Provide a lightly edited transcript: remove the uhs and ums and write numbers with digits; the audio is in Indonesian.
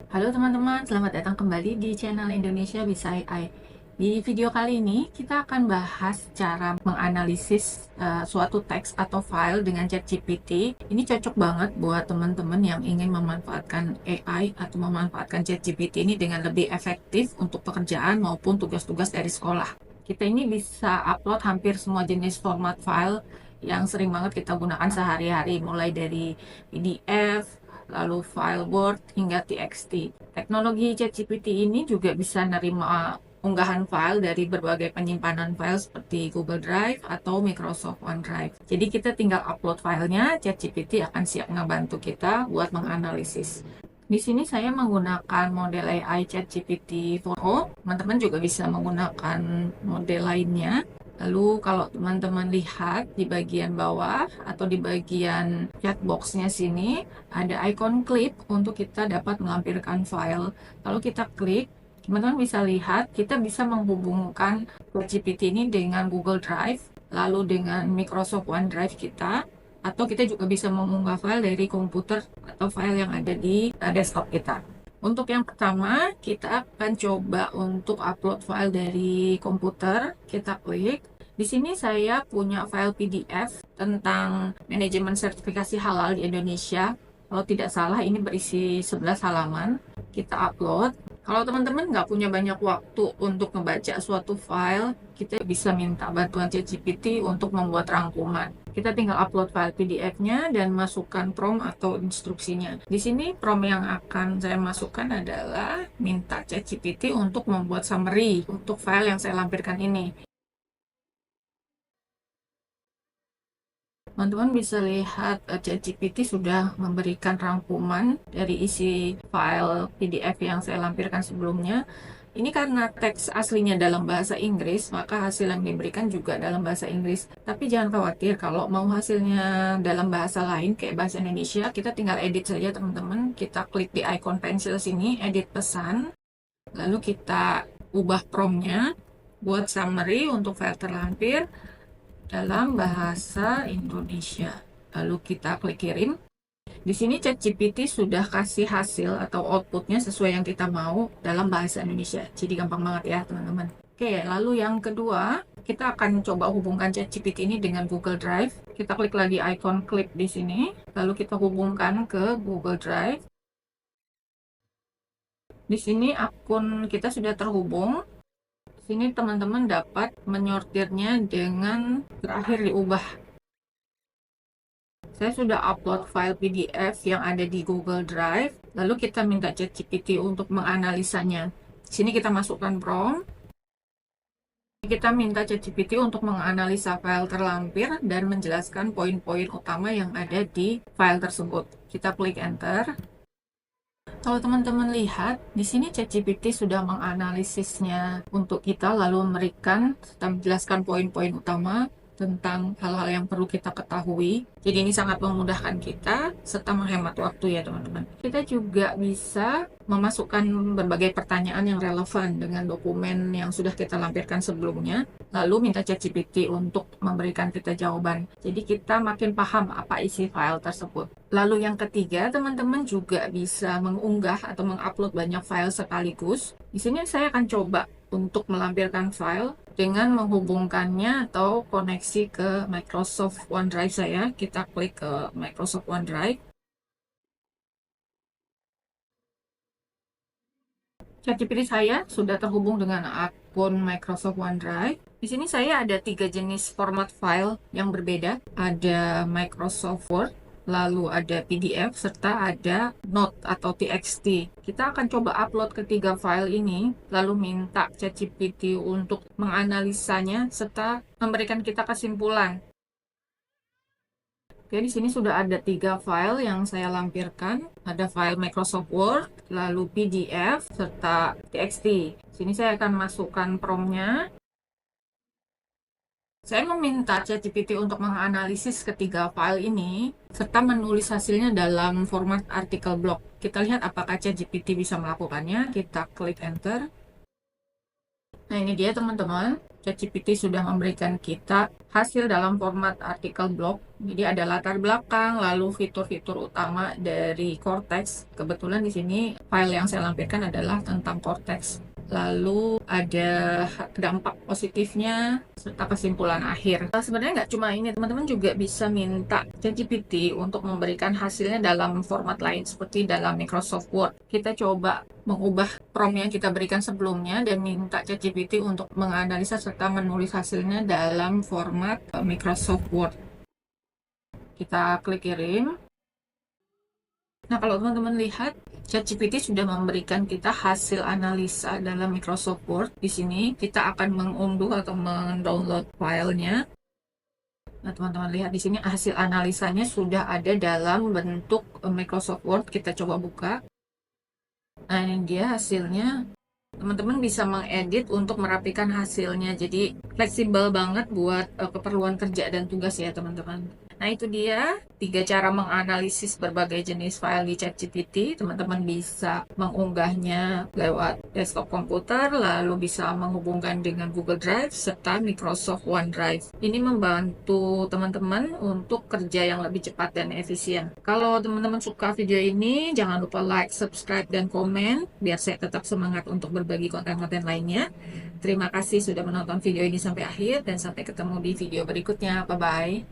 Halo teman-teman, selamat datang kembali di channel Indonesia Bisa AI. Di video kali ini kita akan bahas cara menganalisis suatu teks atau file dengan ChatGPT. Ini cocok banget buat teman-teman yang ingin memanfaatkan AI atau memanfaatkan ChatGPT ini dengan lebih efektif untuk pekerjaan maupun tugas-tugas dari sekolah. Kita ini bisa upload hampir semua jenis format file yang sering banget kita gunakan sehari-hari, mulai dari PDF, lalu file Word hingga TXT. Teknologi ChatGPT ini juga bisa nerima unggahan file dari berbagai penyimpanan file seperti Google Drive atau Microsoft OneDrive. Jadi kita tinggal upload filenya, ChatGPT akan siap ngebantu kita buat menganalisis. Di sini saya menggunakan model AI ChatGPT 4o. Teman-teman juga bisa menggunakan model lainnya. Lalu kalau teman-teman lihat di bagian bawah atau di bagian chat box-nya sini ada icon clip untuk kita dapat melampirkan file. Kalau kita klik, teman-teman bisa lihat kita bisa menghubungkan ChatGPT ini dengan Google Drive, lalu dengan Microsoft OneDrive kita, atau kita juga bisa mengunggah file dari komputer atau file yang ada di desktop kita. Untuk yang pertama, kita akan coba untuk upload file dari komputer. Kita klik. Di sini saya punya file PDF tentang manajemen sertifikasi halal di Indonesia. Kalau tidak salah, ini berisi 11 halaman. Kita upload. Kalau teman-teman nggak punya banyak waktu untuk membaca suatu file, kita bisa minta bantuan ChatGPT untuk membuat rangkuman. Kita tinggal upload file PDF-nya dan masukkan prompt atau instruksinya. Di sini prompt yang akan saya masukkan adalah minta ChatGPT untuk membuat summary untuk file yang saya lampirkan ini. Teman-teman bisa lihat ChatGPT sudah memberikan rangkuman dari isi file PDF yang saya lampirkan sebelumnya. Ini karena teks aslinya dalam bahasa Inggris, maka hasil yang diberikan juga dalam bahasa Inggris. Tapi jangan khawatir, kalau mau hasilnya dalam bahasa lain, kayak bahasa Indonesia, kita tinggal edit saja teman-teman. Kita klik di icon pensil sini, edit pesan. Lalu kita ubah promptnya buat summary untuk file terlampir dalam bahasa Indonesia. Lalu kita klik kirim. Di sini ChatGPT sudah kasih hasil atau outputnya sesuai yang kita mau dalam bahasa Indonesia. Jadi gampang banget ya teman-teman. Oke, lalu yang kedua, kita akan coba hubungkan ChatGPT ini dengan Google Drive. Kita klik lagi icon clip di sini, lalu kita hubungkan ke Google Drive. Di sini akun kita sudah terhubung. Sini teman-teman dapat menyortirnya dengan terakhir diubah. Saya sudah upload file PDF yang ada di Google Drive, lalu kita minta ChatGPT untuk menganalisanya. Di sini kita masukkan prompt. Kita minta ChatGPT untuk menganalisa file terlampir dan menjelaskan poin-poin utama yang ada di file tersebut. Kita klik enter. Kalau teman-teman lihat, di sini ChatGPT sudah menganalisisnya untuk kita, lalu memberikan serta menjelaskan poin-poin utama tentang hal-hal yang perlu kita ketahui. Jadi ini sangat memudahkan kita serta menghemat waktu ya teman-teman. Kita juga bisa memasukkan berbagai pertanyaan yang relevan dengan dokumen yang sudah kita lampirkan sebelumnya, lalu minta ChatGPT untuk memberikan kita jawaban. Jadi kita makin paham apa isi file tersebut. Lalu yang ketiga, teman-teman juga bisa mengunggah atau mengupload banyak file sekaligus. Di sini saya akan coba untuk melampirkan file dengan menghubungkannya atau koneksi ke Microsoft OneDrive saya. Kita klik ke Microsoft OneDrive. ChatGPT saya sudah terhubung dengan akun Microsoft OneDrive. Di sini saya ada 3 jenis format file yang berbeda. Ada Microsoft Word, lalu ada PDF, serta ada Note atau TXT. Kita akan coba upload ketiga file ini, lalu minta ChatGPT untuk menganalisanya, serta memberikan kita kesimpulan. Oke, di sini sudah ada 3 file yang saya lampirkan. Ada file Microsoft Word, lalu PDF, serta TXT. Sini saya akan masukkan promptnya. Saya meminta ChatGPT untuk menganalisis ketiga file ini, serta menulis hasilnya dalam format artikel blog. Kita lihat apakah ChatGPT bisa melakukannya. Kita klik enter. Nah ini dia teman-teman. ChatGPT sudah memberikan kita hasil dalam format artikel blog. Jadi ada latar belakang, lalu fitur-fitur utama dari Cortex. Kebetulan di sini file yang saya lampirkan adalah tentang Cortex. Lalu ada dampak positifnya serta kesimpulan akhir. Sebenarnya nggak cuma ini, teman-teman juga bisa minta ChatGPT untuk memberikan hasilnya dalam format lain seperti dalam Microsoft Word. Kita coba mengubah prompt yang kita berikan sebelumnya dan minta ChatGPT untuk menganalisa serta menulis hasilnya dalam format Microsoft Word. Kita klik kirim. Nah, kalau teman-teman lihat, ChatGPT sudah memberikan kita hasil analisa dalam Microsoft Word. Di sini kita akan mengunduh atau mendownload filenya. Nah, teman-teman lihat di sini hasil analisanya sudah ada dalam bentuk Microsoft Word. Kita coba buka. Nah, ini dia hasilnya. Teman-teman bisa mengedit untuk merapikan hasilnya. Jadi, fleksibel banget buat keperluan kerja dan tugas ya, teman-teman. Nah, itu dia 3 cara menganalisis berbagai jenis file di ChatGPT. Teman-teman bisa mengunggahnya lewat desktop komputer, lalu bisa menghubungkan dengan Google Drive serta Microsoft OneDrive. Ini membantu teman-teman untuk kerja yang lebih cepat dan efisien. Kalau teman-teman suka video ini, jangan lupa like, subscribe, dan komen biar saya tetap semangat untuk berbagi konten-konten lainnya. Terima kasih sudah menonton video ini sampai akhir dan sampai ketemu di video berikutnya. Bye-bye.